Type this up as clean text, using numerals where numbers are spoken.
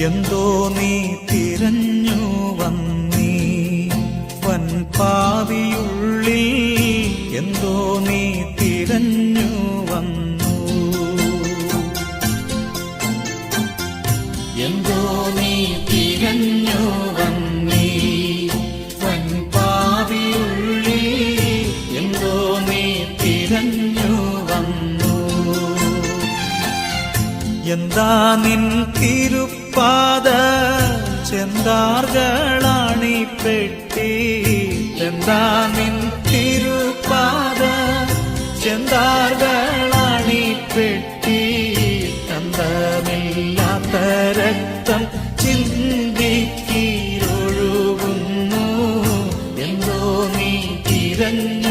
എന്തോ നീ തിരഞ്ഞു വന്നീ വൻപാവിയുള്ളിൽ, എന്തോ നീ തിരഞ്ഞു വന്നു, എന്തോ നീ തിരഞ്ഞു വന്നീ വൻപാവിയുള്ളിൽ, എന്തോ നീ തിരഞ്ഞു വന്നു. എന്താ നിൻ തിരുപ്പാദ ചെന്താർകളാണി പെട്ടി, എന്താ നിൻ തിരുപ്പാദ ചെന്താർകളാണി പെട്ടി, ചന്തമില്ലാത്ത രക്തം ചിന്തിക്കീരൊഴുകുന്നു, എന്തോ നീ തിരഞ്ഞു